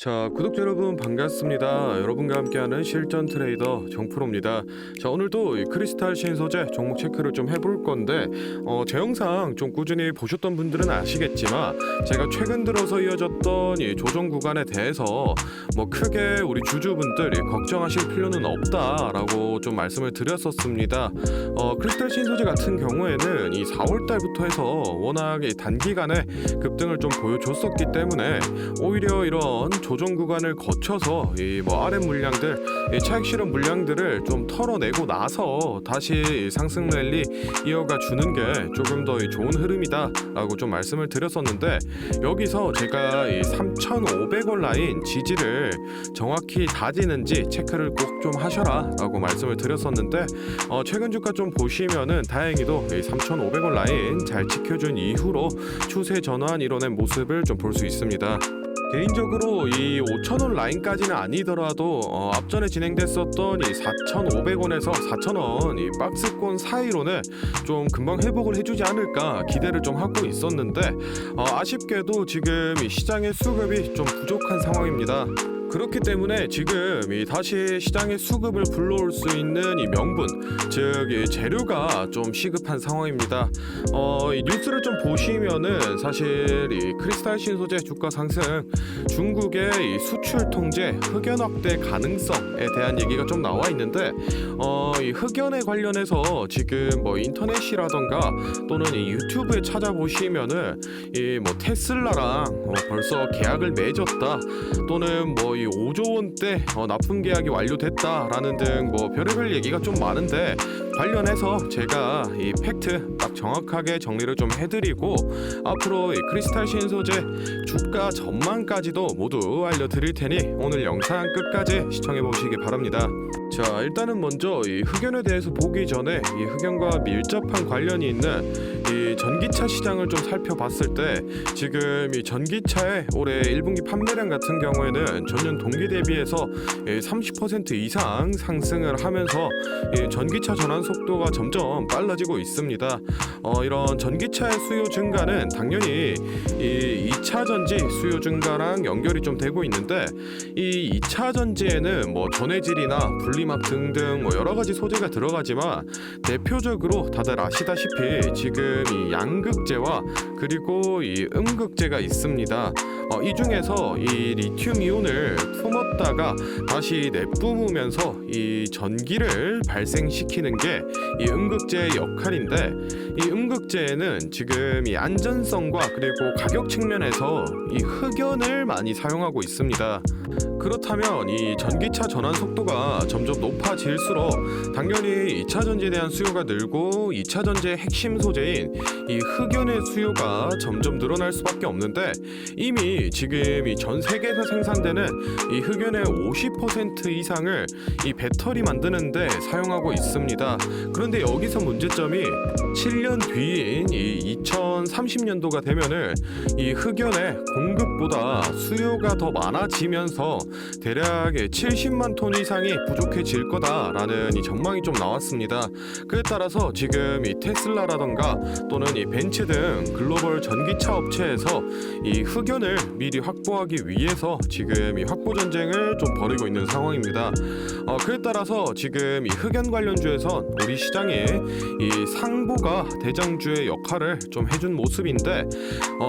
자, 구독자 여러분 반갑습니다. 여러분과 함께하는 실전 트레이더 정프로입니다. 자, 오늘도 이 크리스탈 신소재 종목 체크를 좀 해볼 건데 제 영상 좀 꾸준히 보셨던 분들은 아시겠지만 제가 최근 들어서 이어졌던 이 조정 구간에 대해서 뭐 크게 우리 주주분들이 걱정하실 필요는 없다라고 좀 말씀을 드렸었습니다. 크리스탈 신소재 같은 경우에는 이 4월 달부터 해서 워낙 이 단기간에 급등을 좀 보여줬었기 때문에 오히려 이런 조정 구간을 거쳐서 이 뭐 RM 물량들, 이 차익 실현 물량들을 좀 털어내고 나서 다시 상승 랠리 이어가 주는 게 조금 더 좋은 흐름이다라고 좀 말씀을 드렸었는데, 여기서 제가 이 3,500원 라인 지지를 정확히 다지는지 체크를 꼭 좀 하셔라라고 말씀을 드렸었는데, 최근 주가 좀 보시면은 다행히도 이 3,500원 라인 잘 지켜준 이후로 추세 전환 이뤄낸 모습을 좀 볼 수 있습니다. 개인적으로 이 5,000원 라인까지는 아니더라도 앞전에 진행됐었던 이 4,500원에서 4,000원 이 박스권 사이로는 좀 금방 회복을 해주지 않을까 기대를 좀 하고 있었는데, 아쉽게도 지금 이 시장의 수급이 좀 부족한 상황입니다. 그렇기 때문에 지금 이 다시 시장의 수급을 불러올 수 있는 이 명분, 즉 이 재료가 좀 시급한 상황입니다. 이 뉴스를 좀 보시면은 사실 이 크리스탈 신소재 주가 상승, 중국의 이 수출 통제, 흑연 확대 가능성에 대한 얘기가 좀 나와 있는데, 이 흑연에 관련해서 지금 뭐 인터넷이라던가 또는 이 유튜브에 찾아보시면은 이 뭐 테슬라랑 벌써 계약을 맺었다, 또는 뭐 이 5조 원대 납품 계약이 완료됐다라는 등 뭐 별의별 얘기가 좀 많은데, 관련해서 제가 이 팩트 딱 정확하게 정리를 좀 해드리고 앞으로 이 크리스탈 신소재 주가 전망까지도 모두 알려드릴 테니 오늘 영상 끝까지 시청해 보시기 바랍니다. 자, 일단은 먼저 이 흑연에 대해서 보기 전에 이 흑연과 밀접한 관련이 있는 이 전기차 시장을 좀 살펴봤을 때, 지금 이 전기차의 올해 1분기 판매량 같은 경우에는 전년 동기 대비해서 30% 이상 상승을 하면서 이 전기차 전환 속도가 점점 빨라지고 있습니다. 이런 전기차의 수요 증가는 당연히 이 2차 전지 수요 증가랑 연결이 좀 되고 있는데, 이 2차 전지에는 뭐 전해질이나 분리막 등등 뭐 여러 가지 소재가 들어가지만, 대표적으로 다들 아시다시피 지금 이 양극재와 그리고 이 음극재가 있습니다. 이 중에서 이 리튬 이온을 품었다가 다시 내뿜으면서 이 전기를 발생시키는 게 이 음극재의 역할인데, 이 음극재에는 지금 이 안전성과 그리고 가격 측면에서 이 흑연을 많이 사용하고 있습니다. 그렇다면 이 전기차 전환 속도가 점점 높아질수록 당연히 2차 전지에 대한 수요가 늘고 2차 전지의 핵심 소재인 이 흑연의 수요가 점점 늘어날 수밖에 없는데, 이미 지금 이 전 세계에서 생산되는 이 흑연의 50% 이상을 이 배터리 만드는데 사용하고 있습니다. 그런데 여기서 문제점이 7년 뒤인 이 2030년도가 되면은 이 흑연의 공급보다 수요가 더 많아지면서 대략 70만 톤 이상이 부족해질 거다라는 이 전망이 좀 나왔습니다. 그에 따라서 지금 이 테슬라라던가 또는 이 벤츠 등 글로벌 전기차 업체에서 이 흑연을 미리 확보하기 위해서 지금 이 확보 전쟁을 좀 벌이고 있는 상황입니다. 그에 따라서 지금 이 흑연 관련주에선 우리 시장에 이 상보가 대장주의 역할을 좀 해준 모습인데,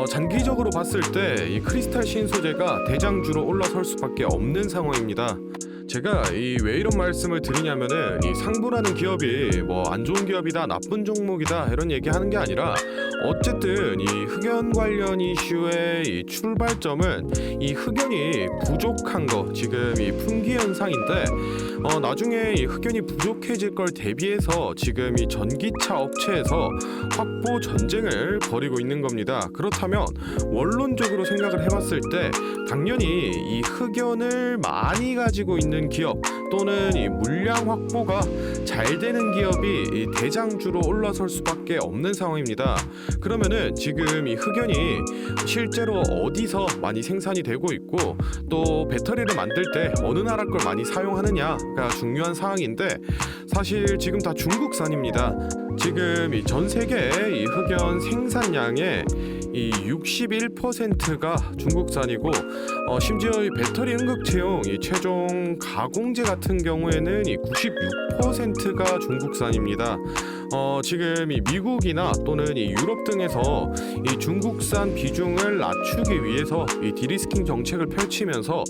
장기적으로 봤을 때 이 크리스탈 신소재가 대장주로 올라설 수밖에 없는 상황입니다. 제가 왜 이런 말씀을 드리냐면은, 이 상부라는 기업이 뭐 안 좋은 기업이다, 나쁜 종목이다 이런 얘기하는 게 아니라, 어쨌든 이 흑연 관련 이슈의 이 출발점은 이 흑연이 부족한 거, 지금 이 품귀 현상인데, 나중에 이 흑연이 부족해질 걸 대비해서 지금 이 전기차 업체에서 확보 전쟁을 벌이고 있는 겁니다. 그렇다면 원론적으로 생각을 해봤을 때 당연히 이 흑연을 많이 가지고 있는 기업 또는 이 물량 확보가 잘 되는 기업이 이 대장주로 올라설 수밖에 없는 상황입니다. 그러면은 지금 이 흑연이 실제로 어디서 많이 생산이 되고 있고, 또 배터리를 만들 때 어느 나라 걸 많이 사용하느냐가 중요한 사항인데, 사실 지금 다 중국산입니다. 지금 이 전 세계 이 흑연 생산량의 이 61%가 중국산이고 심지어 이 배터리 응급체용 이 최종 가공재 같은 경우에는 이 96%가 중국산입니다. 지금 이 미국이나 또는 이 유럽 등에서 이 중국산 비중을 낮추기 위해서 이 디리스킹 정책을 펼치면서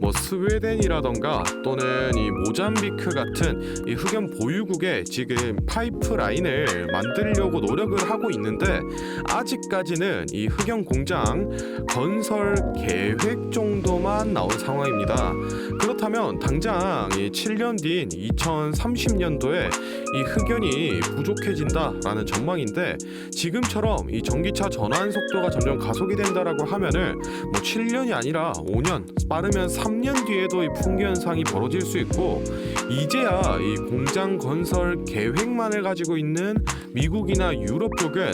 뭐 스웨덴이라던가 또는 이 모잠비크 같은 이 흑연 보유국에 지금 파이프라인을 만들려고 노력을 하고 있는데 아직까지는 이 흑연 공장 건설 계획 정도만 나온 상황입니다. 그렇다면 당장 이 7년 뒤인 2030년도에 이 흑연이 부족해진다라는 전망인데 지금처럼 이 전기차 전환 속도가 점점 가속이 된다라고 하면은 뭐 7년이 아니라 5년, 빠르면 3년 뒤에도 이 풍기 현상이 벌어질 수 있고 이제야 이 공장 건설 계획만을 가지고 있는 미국이나 유럽 쪽은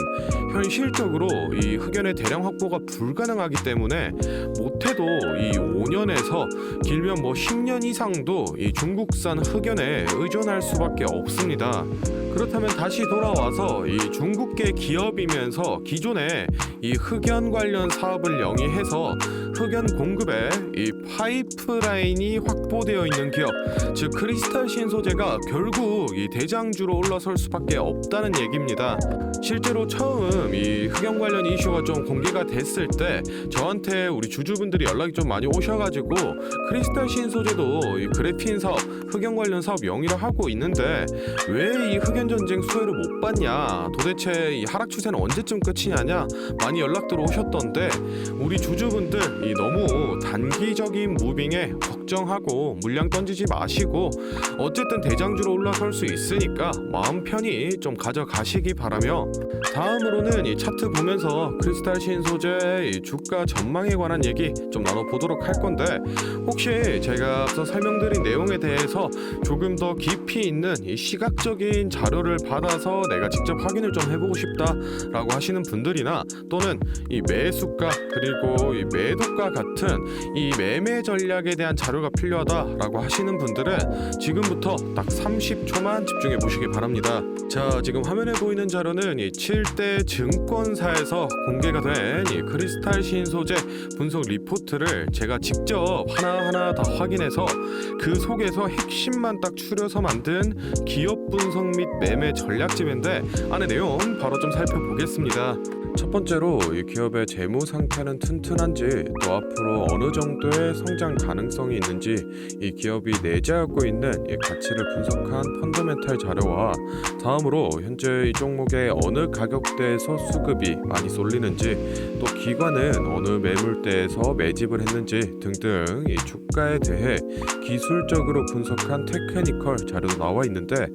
현실적으로 이 흑연의 대량 확보가 불가능하기 때문에 못해도 이 5년에서 길면 뭐 10년 이상도 이 중국산 흑연에 의존할 수밖에 없습니다. 그렇다면 다시 돌아와서 이 중국계 기업이면서 기존에 이 흑연 관련 사업을 영위해서 흑연 공급에 이 파이프라인이 확보되어 있는 기업, 즉 크리스탈 신소재가 결국 이 대장주로 올라설 수밖에 없다는 얘기입니다. 실제로 처음 이 흑연 관련 이슈가 좀 공개가 됐을 때 저한테 우리 주주분들이 연락이 좀 많이 오셔가지고 크리스탈 신소재도 이 그래핀 사업, 흑연 관련 사업 영위를 하고 있는데 왜 이 흑연 전쟁 수혜를 못 받냐, 도대체 이 하락 추세는 언제쯤 끝이냐냐 많이 연락들 오셨던데 우리 주주분들 이 너무 단기적인 무빙에 걱정하고 물량 던지지 마시고 어쨌든 대장주로 올라설 수 있으니까 마음 편히 좀 가져가시기 바라며 다음으로는 이 차트 보면서 크리스탈 신소재 이 주가 전망에 관한 얘기 좀 나눠보도록 할 건데 혹시 제가 앞서 설명드린 내용에 대해서 조금 더 깊이 있는 이 시각적인 자료를 받아서 내가 직접 확인을 좀 해보고 싶다라고 하시는 분들이나 또는 이 매수가 그리고 이 매도가 같은 이 매매 전략에 대한 자료가 필요하다라고 하시는 분들은 지금부터 딱 30초만 집중해 보시기 바랍니다. 자, 지금 화면에 보이는 자료는 이 7대 증권사에서 공개가 된 이 크리스탈 신소재 분석 리포트를 제가 직접 하나하나 다 확인해서 그 속에서 핵심만 딱 추려서 만든 기업 분석 및 매매 전략집인데 안에 내용 바로 좀 살펴보겠습니다. 첫 번째로 이 기업의 재무 상태는 튼튼한지 또 앞으로 어느 정도의 성장 가능성이 있는지 이 기업이 내재하고 있는 이 가치를 분석한 펀더멘탈 자료와 다음으로 현재 이 종목의 어느 가격대에서 수급이 많이 쏠리는지 또 기관은 어느 매물대에서 매집을 했는지 등등 이 주가에 대해 기술적으로 분석한 테크니컬 자료도 나와 있는데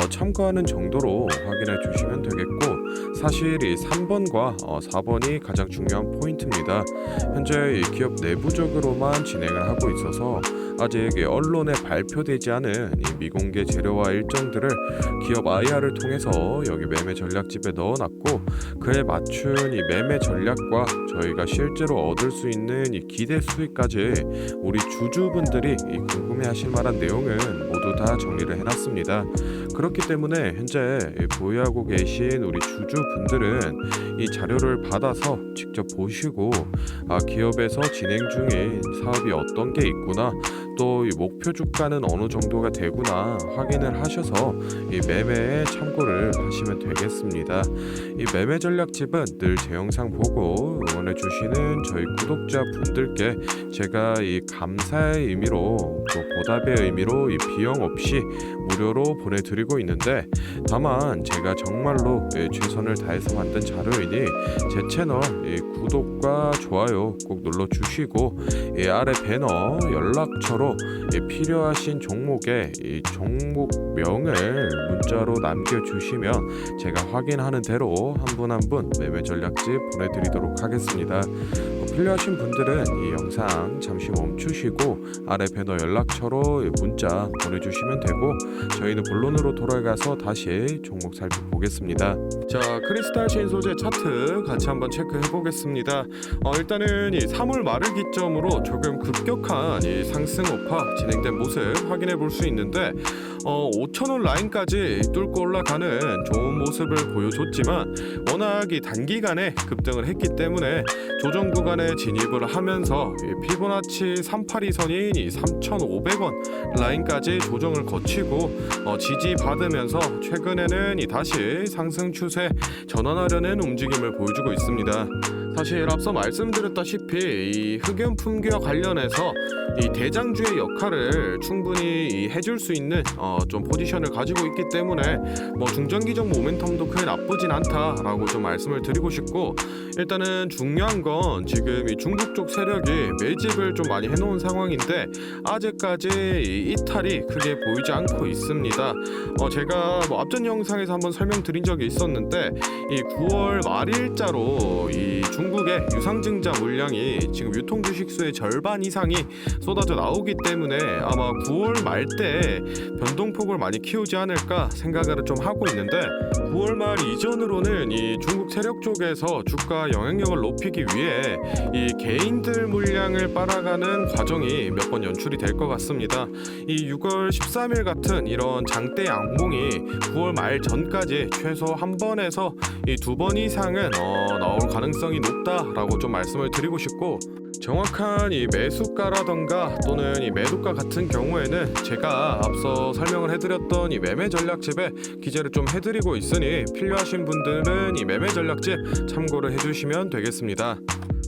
참고하는 정도로 확인해 주시면 되겠고 사실 이 3번과 4번이 가장 중요한 포인트입니다. 현재 이 기업 내부적으로만 진행을 하고 있어서 아직 언론에 발표되지 않은 이 미공개 재료와 일정들을 기업 IR을 통해서 여기 매매 전략집에 넣어놨고 그에 맞춘 이 매매 전략과 저희가 실제로 얻을 수 있는 이 기대 수익까지 우리 주주분들이 이 궁금해하실 만한 내용은 모두 다 정리를 해놨습니다. 그렇기 때문에 현재 보유하고 계신 우리 주주분들은 이 자료를 받아서 직접 보시고 기업에서 진행 중인 사업이 어떤 게 있구나 또 이 목표 주가는 어느 정도가 되구나 확인을 하셔서 이 매매에 참고를 하시면 되겠습니다. 이 매매 전략집은 늘 제 영상 보고 응원해 주시는 저희 구독자분들께 제가 이 감사의 의미로 또 보답의 의미로 이 비용 없이 무료로 보내드리고 있는데 다만 제가 정말로 최선을 다해서 만든 자료이니 제 채널 구독과 좋아요 꼭 눌러주시고 아래 배너 연락처로 필요하신 종목의 종목명을 문자로 남겨주시면 제가 확인하는 대로 한 분 한 분 매매 전략집 보내드리도록 하겠습니다. 필요하신 분들은 이 영상 잠시 멈추시고 아래 배너 연락처로 문자 보내주시면 되고 저희는 본론으로 돌아가서 다시 종목 살펴보겠습니다. 보겠습니다. 자, 크리스탈 신소재 차트 같이 한번 체크해 보겠습니다. 일단은 이 3월 말을 기점으로 조금 급격한 이 상승 오파 진행된 모습 확인해 볼 수 있는데 5,000원 라인까지 뚫고 올라가는 좋은 모습을 보여줬지만 워낙 이 단기간에 급등을 했기 때문에 조정 구간에 진입을 하면서 이 피보나치 382선인 이 3,500원 라인까지 조정을 거치고 지지받으면서 최근에는 이 다시 상승 추세 전환하려는 움직임을 보여주고 있습니다. 사실 앞서 말씀드렸다시피 이 흑연 품귀와 관련해서 이 대장주의 역할을 충분히 해줄 수 있는 좀 포지션을 가지고 있기 때문에 뭐 중장기적 모멘텀도 크게 나쁘진 않다라고 좀 말씀을 드리고 싶고, 일단은 중요한 건 지금 이 중국 쪽 세력이 매집을 좀 많이 해놓은 상황인데 아직까지 이 이탈이 크게 보이지 않고 있습니다. 제가 뭐 앞전 영상에서 한번 설명드린 적이 있었는데 이 9월 말일자로 이 중국의 유상증자 물량이 지금 유통 주식수의 절반 이상이 쏟아져 나오기 때문에 아마 9월 말 때 변동폭을 많이 키우지 않을까 생각을 좀 하고 있는데, 9월 말 이전으로는 이 중국 세력 쪽에서 주가 영향력을 높이기 위해 이 개인들 물량을 빨아가는 과정이 몇 번 연출이 될 것 같습니다. 이 6월 13일 같은 이런 장대 양봉이 9월 말 전까지 최소 한 번에서 이 2번 이상은 나올 가능성이 높다라고 좀 말씀을 드리고 싶고, 정확한 이 매수가라던가 또는 이 매도가 같은 경우에는 제가 앞서 설명을 해드렸던 이 매매 전략집에 기재를 좀 해드리고 있으니 필요하신 분들은 이 매매 전략집 참고를 해주시면 되겠습니다.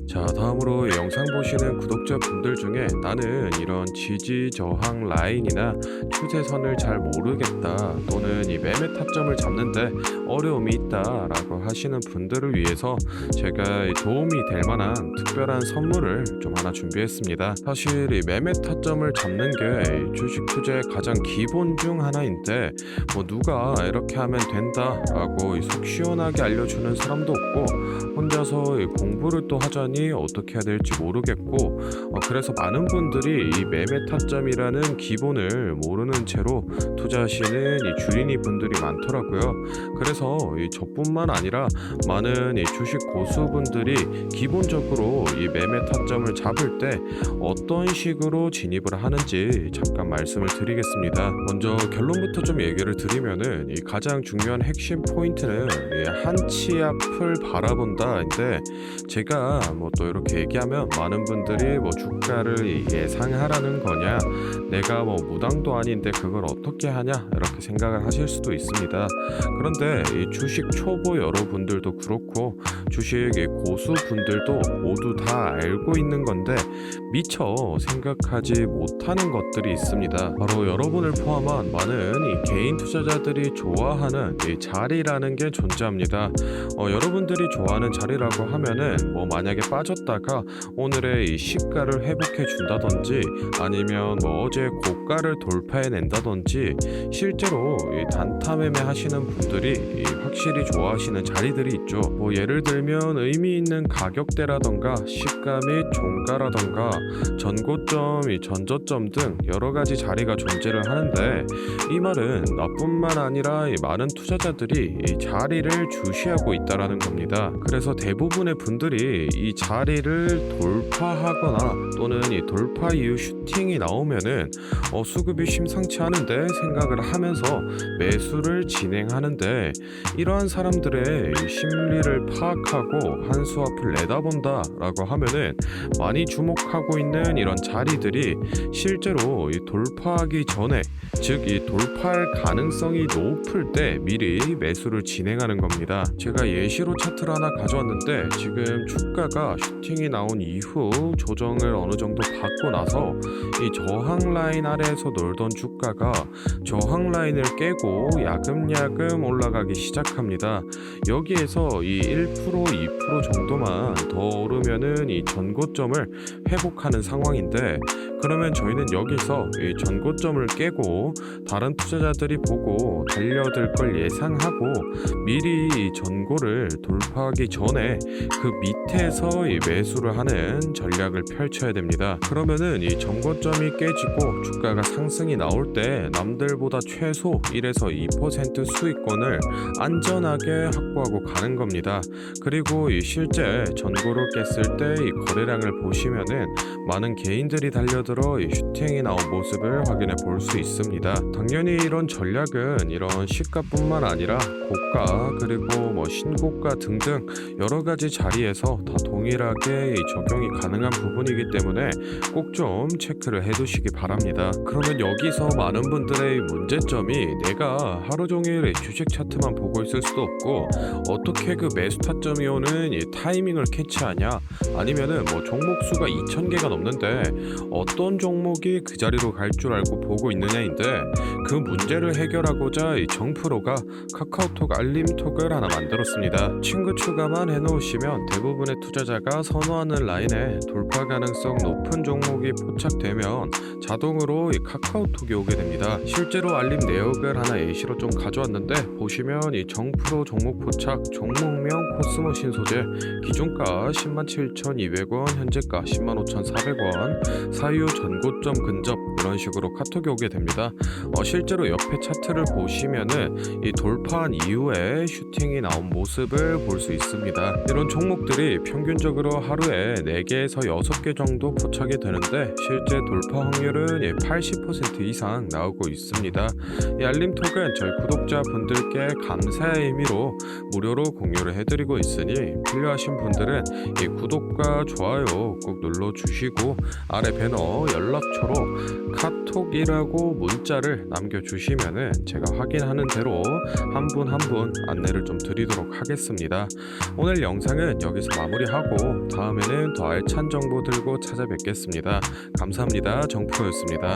자, 다음으로 영상 보시는 구독자분들 중에 나는 이런 지지 저항 라인이나 추세선을 잘 모르겠다 또는 이 매매 타점을 잡는데 어려움이 있다라고 하시는 분들을 위해서 제가 도움이 될 만한 특별한 선물을 좀 하나 준비했습니다. 사실 이 매매 타점을 잡는 게 주식 투자의 가장 기본 중 하나인데 뭐 누가 이렇게 하면 된다라고 속 시원하게 알려주는 사람도 없고 혼자서 공부를 또 하자니 어떻게 해야 될지 모르겠고, 그래서 많은 분들이 이 매매 타점이라는 기본을 모르는 채로 투자하시는 이 주린이 분들이 많더라고요. 그래서 이 저뿐만 아니라 많은 이 주식 고수분들이 기본적으로 이 매매 타점을 잡을 때 어떤 식으로 진입을 하는지 잠깐 말씀을 드리겠습니다. 먼저 결론부터 좀 얘기를 드리면은 이 가장 중요한 핵심 포인트는 이 한치 앞을 바라본다인데, 제가 뭐 또 이렇게 얘기하면 많은 분들이 뭐 주가를 예상하라는 거냐, 내가 뭐 무당도 아닌데 그걸 어떻게 하냐 이렇게 생각을 하실 수도 있습니다. 그런데 이 주식 초보 여러분들도 그렇고 주식 고수분들도 모두 다 알고 있는 건데 미처 생각하지 못하는 것들이 있습니다. 바로 여러분을 포함한 많은 이 개인 투자자들이 좋아하는 이 자리라는 게 존재합니다. 여러분들이 좋아하는 자리라고 하면은 뭐 만약에 빠졌다가 오늘의 이 시가를 회복해 준다든지 아니면 뭐 어제 고가를 돌파해 낸다든지 실제로 이 단타 매매 하시는 분들이 확실히 좋아하시는 자리들이 있죠. 뭐 예를 들면 의미 있는 가격대라던가 시가 및 종가라던가 전고점, 전저점 등 여러 가지 자리가 존재를 하는데, 이 말은 나뿐만 아니라 많은 투자자들이 이 자리를 주시하고 있다라는 겁니다. 그래서 대부분의 분들이 이 자리를 돌파하거나 또는 이 돌파 이후 슈팅이 나오면은 수급이 심상치 않은데 생각을 하면서 매수를 진행하는데, 이러한 사람들의 심리를 파악하고 한 수 앞을 내다본다라고 하면은 많이 주목하고 있는 이런 자리들이 실제로 이 돌파하기 전에, 즉 이 돌파할 가능성이 높을 때 미리 매수를 진행하는 겁니다. 제가 예시로 차트를 하나 가져왔는데 지금 주가가 슈팅이 나온 이후 조정을 어느 정도 받고 나서 이 저항 라인 아래에서 놀던 주가가 저항 라인을 깨고 야금야금 올라가기 시작합니다. 여기에서 이 1% 2% 정도만 더 오르면은 이 전고점을 회복하는 상황인데, 그러면 저희는 여기서 이 전고점을 깨고 다른 투자자들이 보고 달려들 걸 예상하고 미리 이 전고를 돌파하기 전에 그 밑에서 이 매수를 하는 전략을 펼쳐야 됩니다. 그러면은 이 정고점이 깨지고 주가가 상승이 나올 때 남들보다 최소 1에서 2% 수익권을 안전하게 확보하고 가는 겁니다. 그리고 이 실제 전고를 깼을 때 이 거래량을 보시면은 많은 개인들이 달려들어 이 슈팅이 나온 모습을 확인해 볼 수 있습니다. 당연히 이런 전략은 이런 시가뿐만 아니라 고가 그리고 신고가 등등 여러 가지 자리에서 다 동일하게 이 적용이 가능한 부분이기 때문에 꼭 좀 체크를 해두시기 바랍니다. 그러면 여기서 많은 분들의 문제점이 내가 하루 종일 주식 차트만 보고 있을 수도 없고 어떻게 그 매수 타점이 오는 이 타이밍을 캐치하냐, 아니면은 종목 수가 2,000개가 넘는데 어떤 종목이 그 자리로 갈 줄 알고 보고 있느냐인데, 그 문제를 해결하고자 이 정프로가 카카오톡 알림톡을 하나 만들었습니다. 친구 추가만 해놓으시면 대부분의 투자자가 선호하는 라인에 돌파 가능성 높은 종목이 포착되면 자동으로 이 카카오톡이 오게 됩니다. 실제로 알림 내역을 하나 예시로 좀 가져왔는데, 보시면 이 정프로 종목 포착, 종목명 코스모 신소재, 기존가 107,200원, 현재가 105,400원, 사유 전고점 근접, 이런 식으로 카톡이 오게 됩니다. 실제로 옆에 차트를 보시면은 이 돌파한 이후에 슈팅이 나온 모습을 볼 수 있습니다. 이런 종목들이 평균적으로 하루에 4개에서 6개 정도 포착이 되는데 실제 돌파 확률은 80% 이상 나오고 있습니다. 이 알림톡은 저희 구독자분들께 감사의 의미로 무료로 공유를 해드리고 있으니 필요하신 분들은 이 구독과 좋아요 꼭 눌러주시고 아래 배너 연락처로 카톡이라고 문자를 남겨주시면은 제가 확인하는 대로 한 분 한 분 안내를 좀 드리도록 하겠습니다. 오늘 영상은 여기서 마무리하고 다음에는 더 알찬 정보 들고 찾아뵙겠습니다. 감사합니다. 정프로였습니다.